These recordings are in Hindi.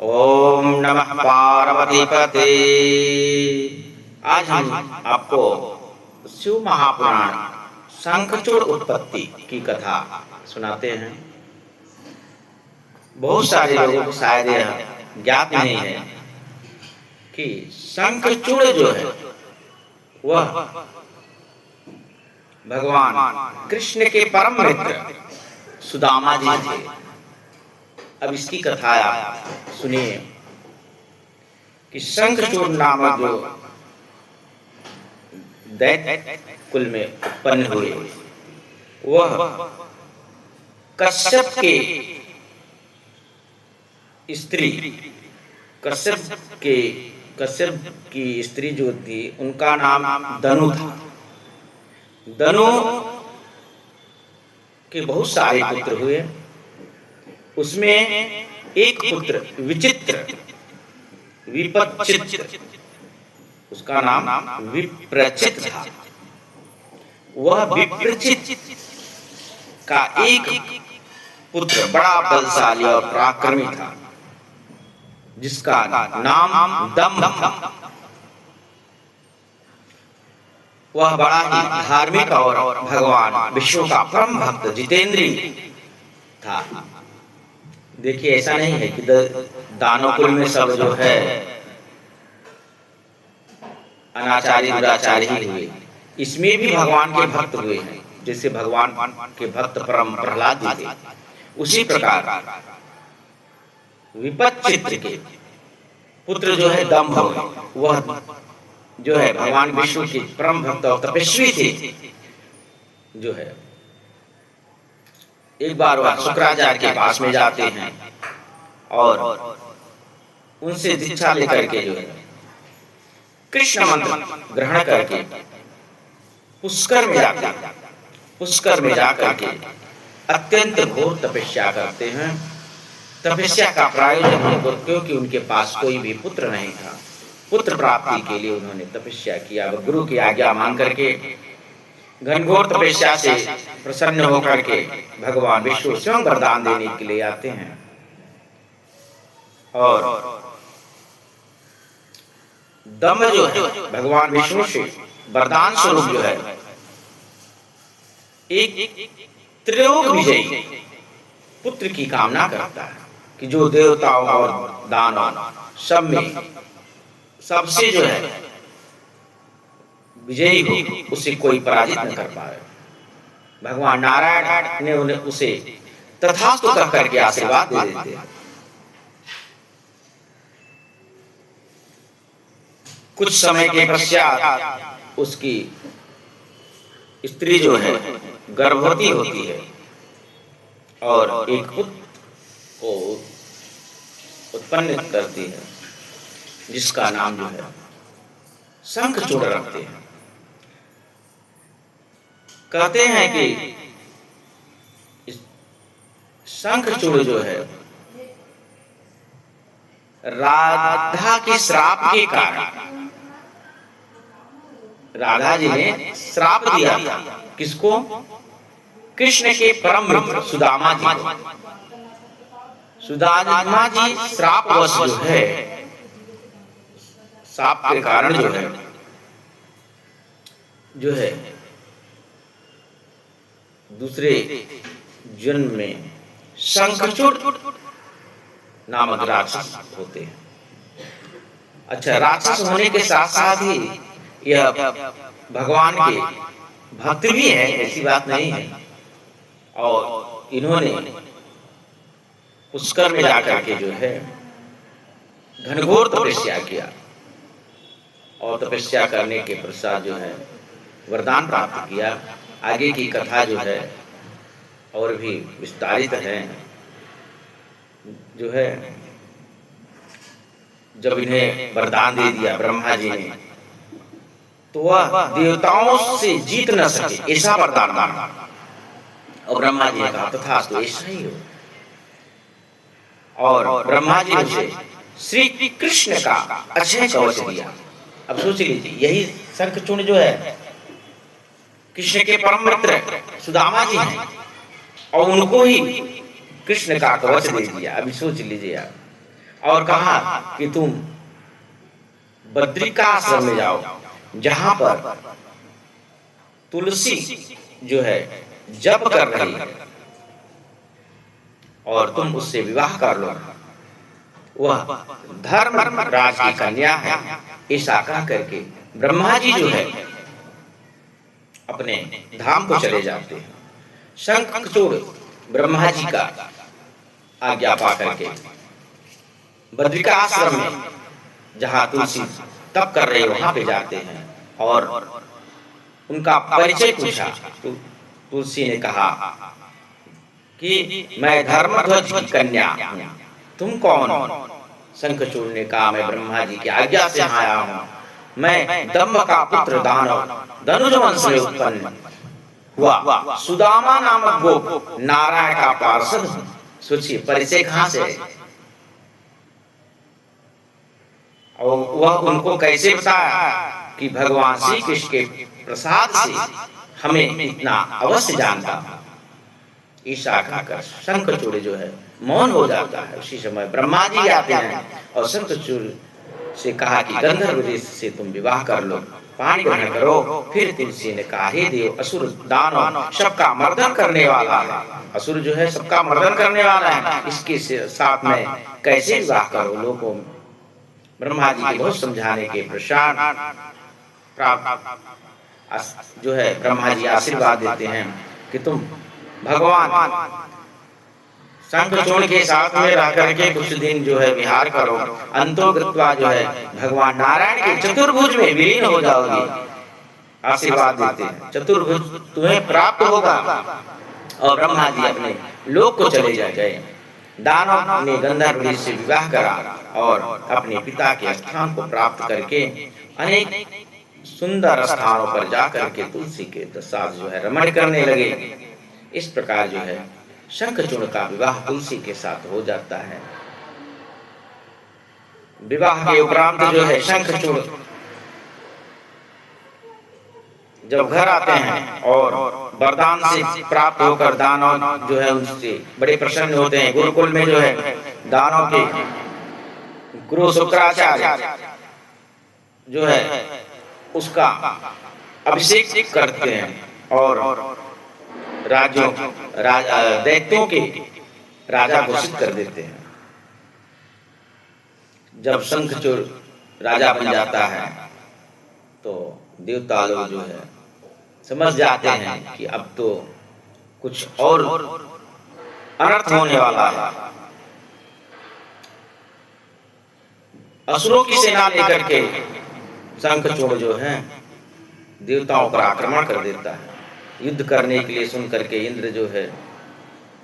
ओम नमः पार्वती पते। आज हम आपको शिव महापुराण शंखचूड़ उत्पत्ति की कथा सुनाते हैं। बहुत सारे लोगों को शायद यह ज्ञात नहीं है कि शंखचूड़ जो है वह भगवान कृष्ण के परम मित्र सुदामा जी थे। अब इसकी कथा आप सुनिए कि शंखचूड़ नामक जो दैत्य कुल में उत्पन्न हुए वह कश्यप की स्त्री जो थी उनका नाम दनु था। दनु के बहुत सारे पुत्र हुए। उसमें एक पुत्र विपचित, उसका नाम विप्रचित था। वह विप्रचित का एक पुत्र बड़ा बलशाली और पराक्रमी था जिसका नाम दम्भ था। वह बड़ा ही धार्मिक और भगवान विष्णु का परम भक्त जितेंद्रिय था। देखिए, ऐसा नहीं है कि दानव कुल में सब जो है अनाचारी दुराचारी ही हुए। इसमें भी भगवान के भक्त हुए हैं। जैसे भगवान के भक्त परम प्रहलाद जी थे, उसी प्रकार विपचित के पुत्र जो है दम्भ, वह जो है भगवान विष्णु के परम भक्त और तपस्वी थे। जो है एक बार वह शुक्राचार्य के पास में जाते हैं और उनसे दीक्षा लेकर के जो है कृष्ण मंत्र ग्रहण करके पुष्कर में जाते हैं। पुष्कर में जाकर के अत्यंत घोर तपस्या करते हैं। तपस्या का प्रायोजन है क्योंकि उनके पास कोई भी पुत्र नहीं था। पुत्र प्राप्ति के लिए उन्होंने तपस्या किया। गुरु की आज्ञा मान करके घनघोर तपस्या से प्रसन्न होकर के भगवान विष्णु स्वयं वरदान देने के लिए आते हैं और दम्भ जो है भगवान विष्णु से वरदान स्वरूप जो है एक त्रिलोक विजयी पुत्र की कामना करता है कि जो देवताओं और दानव सब में सबसे जो है विजयी हो, उसे कोई पराजित न कर पाए। भगवान नारायण ने उन्हें उसे तथास्तु कह करके आशीर्वाद दे देते हैं। कुछ समय के पश्चात उसकी स्त्री जो है गर्भवती होती है और एक पुत्र को उत्पन्न करती है जिसका नाम जो है शंखचूड़ रखते हैं। कहते हैं कि शंखचूड़ जो है राधा के श्राप के कारण, राधा जी ने श्राप दिया था किसको? कृष्ण के परम मित्र सुदामा जी को। सुदामा जी श्रापवश जो है, श्राप के कारण जो है दूसरे जन्म में शंखचूड़ नामक राक्षस होते हैं। अच्छा, राक्षस होने के साथ साथ ही यह भगवान के भक्त भी है, ऐसी बात नहीं है। और इन्होंने पुष्कर में जाकर के जो है घनघोर तपस्या किया और तपस्या करने के पश्चात जो है वरदान प्राप्त किया। आगे की कथा जो है और भी विस्तारित है। जो है जब इन्हें वरदान दे दिया ब्रह्मा जी ने, तो वह देवताओं से जीत न सके ऐसा वरदान मांगा और ब्रह्मा जी ने कहा तथास्तु, ऐसा ही हो। और ब्रह्मा जी उसे श्री कृष्ण का अक्षय कवच दिया। अब सोच लीजिए, यही शंखचूड़ जो है कृष्ण के परम मित्र सुदामा जी हैं और उनको ही कृष्ण का कवच दे दिया। अभी सोच लीजिए आप, और कहा कि तुम बद्रिकाश्रम में जाओ, जहां पर तुलसी जो है जप कर रही है, और तुम उससे विवाह कर लो, वह धर्मराज की कन्या है। ऐसा कह करके ब्रह्मा जी जो है अपने धाम को चले जाते हैं। शंखचूड़ ब्रह्मा जी का आज्ञा पा करके बद्रिका आश्रम में, जहां तुलसी तप कर रहे वहां पे जाते हैं और उनका परिचय पूछा। तुलसी ने कहा कि मैं धर्मध्वज की कन्या हूं, तुम कौन हो? शंखचूड़ ने कहा, मैं ब्रह्मा जी की आज्ञा से आया हूं। मैं दंभ का पुत्र दानव धनुज वंश में उत्पन्न हुआ सुदामा नामक गोप नारायण का पार्षद हूं। सोचिए परिचय कहां से है? और वह उनको कैसे बताया कि भगवान श्री कृष्ण के प्रसाद से हमें इतना अवश्य जानता हूं। ईशा कहकर शंखचूड़ जो है मौन हो जाता है। उसी समय ब्रह्मा जी आते हैं और शंखचूड़ से कहा कि गंधर्व देश से तुम विवाह कर लो, पानी ग्रहण करो। फिर तुलसी ने कहा, हे देव, असुर दानव सबका मर्दन करने वाला है, असुर जो है सबका मर्दन करने वाला है, इसके साथ में कैसे विवाह करो? लोगों ब्रह्मा जी के बहुत समझाने के पश्चात जो है ब्रह्मा जी आशीर्वाद देते हैं कि तुम भगवान शंखचूड़ के साथ में रह करके कुछ दिन जो है विहार करो, अंतोगत्वा जो है भगवान नारायण के चतुर्भुज में विलीन हो जाओगे। आशीर्वाद देते हैं, चतुर्भुज तुम्हें प्राप्त होगा। और ब्रह्मा जी अपने लोक को चले गए। दानव ने गंधर्व से विवाह करा और अपने पिता के स्थान को प्राप्त करके अनेक सुंदर स्थानों पर जाकर के तुलसी के साथ जो है रमण करने लगे। इस प्रकार जो है शंखचूड़ का विवाह तुलसी के साथ हो जाता है। विवाह के उपरांत जो है शंखचूड़ जब घर आते हैं और वरदान से प्राप्त होकर दानव जो है उनसे बड़े प्रसन्न होते हैं। गुरुकुल में जो है दानव के गुरु शुक्राचार्य जो है उसका अभिषेक करते हैं और दैत्यों के राजा घोषित कर देते हैं। जब शंखचूड़ राजा बन जाता है तो देवता लोग जो है समझ जाते हैं कि अब तो कुछ और अनर्थ होने वाला है। असुरों की सेना लेकर के शंखचूड़ जो है देवताओं पर आक्रमण कर देता है। युद्ध करने के लिए सुन करके इंद्र जो है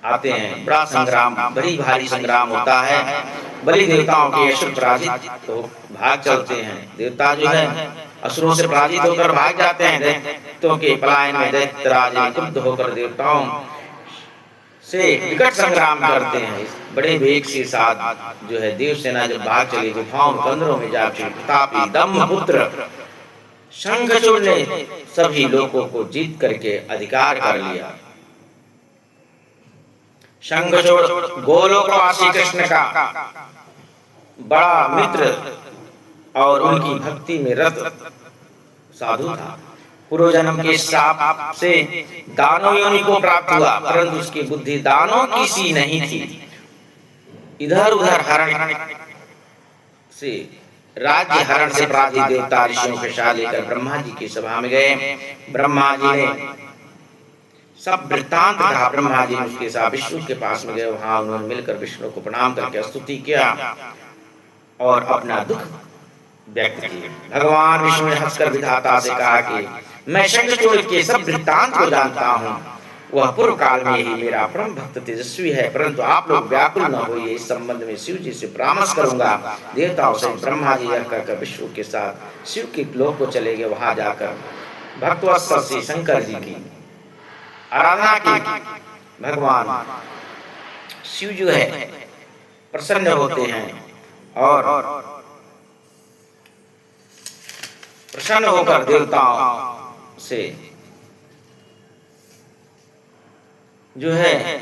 आते हैं। बड़ा संग्राम, बड़ी भारी संग्राम होता है। बलि देवताओं के असुर पराजित तो भाग चलते हैं। देवता जो है असुरों से पराजित होकर भाग जाते हैं। दैत्यों के पलायन में दैत्यराज क्रुद्ध होकर देवताओं से विकट संग्राम करते हैं। बड़े वेग के साथ जो है देव सेना जब भाग चली गुफाओं कंदरों में जा चुकी, प्रतापी दंभपुत्र शंखचूड़ ने सभी लोगों को जीत करके अधिकार कर लिया। शंखचूड़ गोलोकवासी कृष्ण का बड़ा मित्र और उनकी भक्ति में रत साधु था। पूर्व जन्म के शाप से दानव योनि को प्राप्त हुआ, परंतु उसकी बुद्धि दानव की सी नहीं थी। इधर उधर हरण से राज्य हरण से पराजित देवता ऋषियों के साथ लेकर ब्रह्मा जी की सभा में गए। ब्रह्मा जी ने सब वृत्तांत कहा। ब्रह्मा जी ने उसके साथ विष्णु के पास में गए। वहां उन्होंने मिलकर विष्णु को प्रणाम करके स्तुति किया और अपना दुख व्यक्त किए। भगवान विष्णु ने हंसकर विधाता से कहा कि मैं शंखचूड़ के सब वृत्तांत को जानता हूँ। वह पूर्व काल में ही मेरा परम भक्त तेजस्वी है, परंतु आप लोग व्याकुल न होइए। इस संबंध में शिव जी से परामर्श करूंगा। देवताओं से ब्रह्मा जी यह कहकर विष्णु के साथ शिव के लोक को चले गए। वहां जाकर भक्तवत्सल से शंकर जी की आराधना की। भगवान शिव जो है प्रसन्न होते हैं और प्रसन्न होकर देवताओं से जो है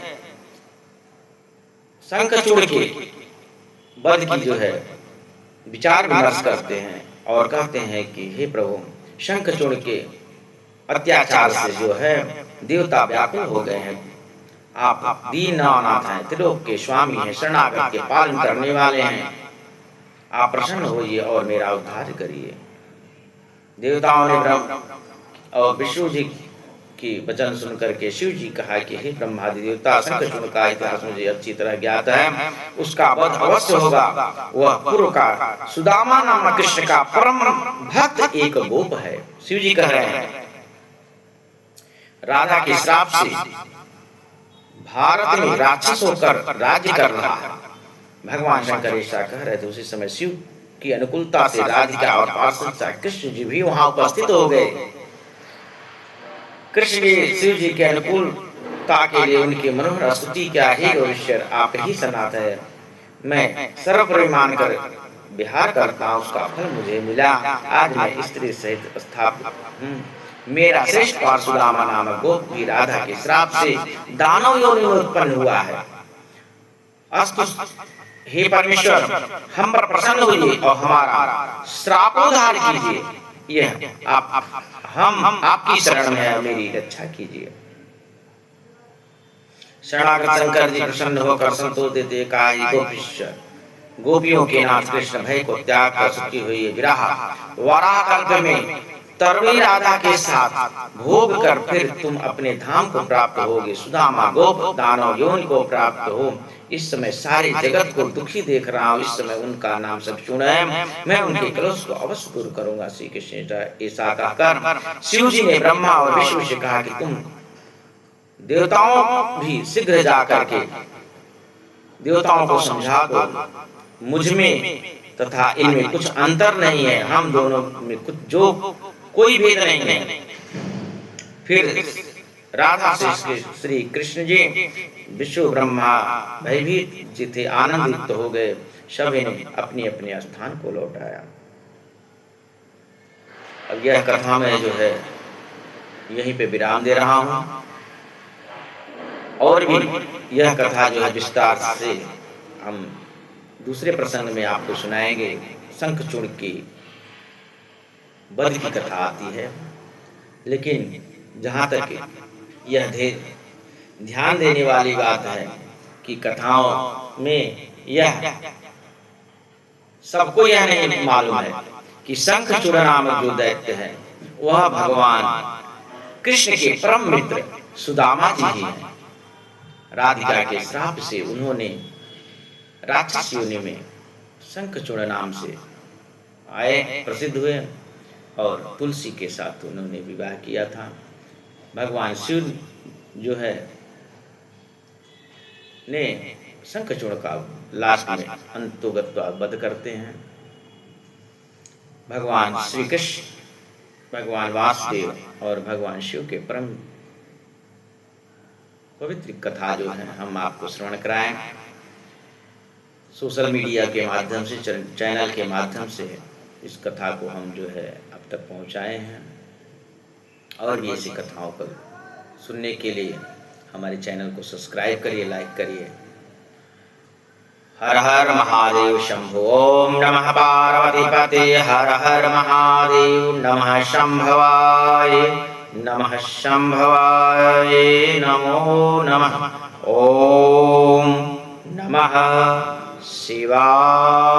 शंखचूड़ के वध की जो है विचार विमर्श करते हैं और कहते हैं कि हे प्रभु, शंखचूड़ के अत्याचार से जो है देवता व्याकुल हो गए हैं। आप दीननाथ हैं, त्रिलोक के स्वामी हैं, शरणागत के पालन करने वाले हैं। आप प्रसन्न होइए और मेरा उद्धार करिए। देवताओं ने ब्रह्म और विष्णु जी की वचन सुनकर के शिव जी कहा कि हे ब्रह्मादि देवता, शंखचूड़ का इतिहास मुझे अच्छी तरह ज्ञात है, उसका वध अवश्य होगा। वह पूर्व का सुदामा नामक कृष्ण का परम भक्त एक गोप है। शिव जी कह रहे हैं राधा के श्राप से भारत में राक्षस होकर राज्य कर रहा है। भगवान शंकर ऐसा कह रहे थे। उसी समय शिव की अनुकूलता से राधिका और पार्षद कृष्ण जी भी वहां उपस्थित हो गए। कृष्ण जी शिव जी के अनुकूलता के लिए उनकी मनोहर स्तुति क्या है। ईश्वर आप ही सनाथ है, मैं सर्वप्रिय मानकर विहार करता हूँ, उसका फल मुझे मिला। आज मैं स्त्री सहित स्थापित हूँ। मेरा श्रेष्ठ सुदामा नामक गोप भी राधा के श्राप से दानव योनि में उत्पन्न हुआ है। अस्तु हे परमेश्वर, हम पर प्रसन्न होइए और हमारा श्रापोद्धार कीजिए। यह हम आपकी शरण में है, मेरी रक्षा कीजिए। शरणागत शंकर जी प्रसन्न होकर संतोष देते कहा, गोपीश्वर, गोपियों के नाथ कृष्ण भय को त्याग कर सुखी हुई विराह वराह कल्प में तरुणी राधा के साथ भोग कर फिर तुम अपने धाम को प्राप्त होगे। सुदामा गोप दानव योनि को प्राप्त हो। इस समय सारे जगत को दुखी देख रहा हूँ। इस समय उनका नाम शंखचूड़ है, मैं उनके क्रोध को अवश्य दूर करूंगा। श्री कृष्ण ऐसा कहकर शिव जी ने ब्रह्मा और विष्णु से कहा कि तुम देवताओं भी शीघ्र जाकर के देवताओं को समझा दो, मुझ में तथा इनमें कुछ अंतर नहीं है, हम दोनों में कुछ जो कोई भेद नहीं है। फिर राधा से श्री कृष्ण जी विष्णु ब्रह्मा भयभीत जी थे, आनंदित हो गए। सभी ने अपने अपने स्थान को लौटाया। अब यह कथा में जो है यहीं पे विराम दे रहा हूँ, और भी यह कथा जो है विस्तार से हम दूसरे प्रसंग में आपको सुनाएंगे। शंखचूड़ की वध की कथा आती है, लेकिन जहाँ तक यह ध्यान देने वाली बात है कि कथाओं में यह सबको यह नहीं मालूम है कि शंखचूड़ नामक जो दैत्य है वह भगवान कृष्ण के परम मित्र सुदामा जी ही हैं। राधिका के श्राप से उन्होंने राक्षस योनि में शंखचूड़ नाम से आए, प्रसिद्ध हुए और तुलसी के साथ उन्होंने विवाह किया था। भगवान शिव जो है ने शंखचूड़ का लास्ट में अंतोगत वध करते हैं। भगवान श्री कृष्ण, भगवान वासुदेव और भगवान शिव के परम पवित्र कथा जो है हम आपको श्रवण कराएं। सोशल मीडिया के माध्यम से, चैनल के माध्यम से इस कथा को हम जो है अब तक पहुंचाए हैं। और भी ऐसी कथाओं को सुनने के लिए हमारे चैनल को सब्सक्राइब करिए, लाइक करिए। हर हर महादेव शंभो। ओम नमः पार्वती पते। हर हर महादेव। नमः शंभवाय, नमः शंभवाय, नमो नमः। ओम नमः शिवाय।